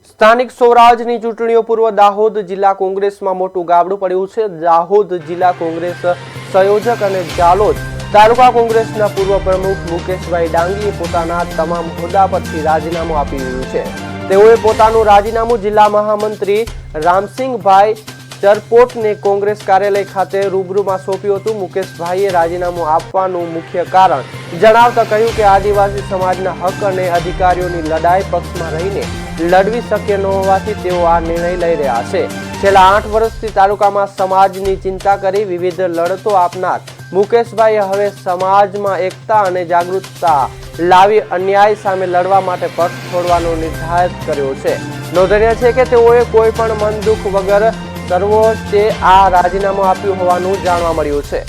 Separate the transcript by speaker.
Speaker 1: સ્થાનિક સ્વરાજની ચૂંટણીઓ પૂર્વ દાહોદ જિલ્લા કોંગ્રેસમાં મોટું ગાબડું પડ્યું છે। દાહોદ જિલ્લા કોંગ્રેસ સંયોજક અને જાલોદ તાલુકા કોંગ્રેસના પૂર્વ પ્રમુખ મુકેશભાઈ ડાંગીએ પોતાના તમામ હોદ્દા પરથી રાજીનામું આપી દીધું છે। તેઓએ પોતાનું રાજીનામું જિલ્લા મહામંત્રી રામસિંહભાઈ ચરપોટને કોંગ્રેસ કાર્યાલય ખાતે રૂબરૂમાં સોંપ્યું હતું। મુકેશભાઈએ રાજીનામું આપવાનું મુખ્ય કારણ જણાવતા કહ્યું કે આદિવાસી સમાજના હક અને અધિકારીઓની લડાઈ પક્ષમાં રહીને લડવી શક્ય ન હોવાથી તેઓ આ નિર્ણય લઈ રહ્યા છે। છેલ્લા 8 વર્ષથી તાલુકામાં સમાજની ચિંતા કરી વિવિધ લડતો આપનાર મુકેશભાઈએ હવે સમાજમાં એકતા અને જાગૃતતા લાવી અન્યાય સામે લડવા માટે પક્ષ છોડવાનો નિર્ધાર કર્યો છે। નોંધનીય છે કે તેઓએ કોઈ પણ મન દુઃખ વગર સર્વોચ્ચે આ રાજીનામું આપ્યું હોવાનું જાણવા મળ્યું છે।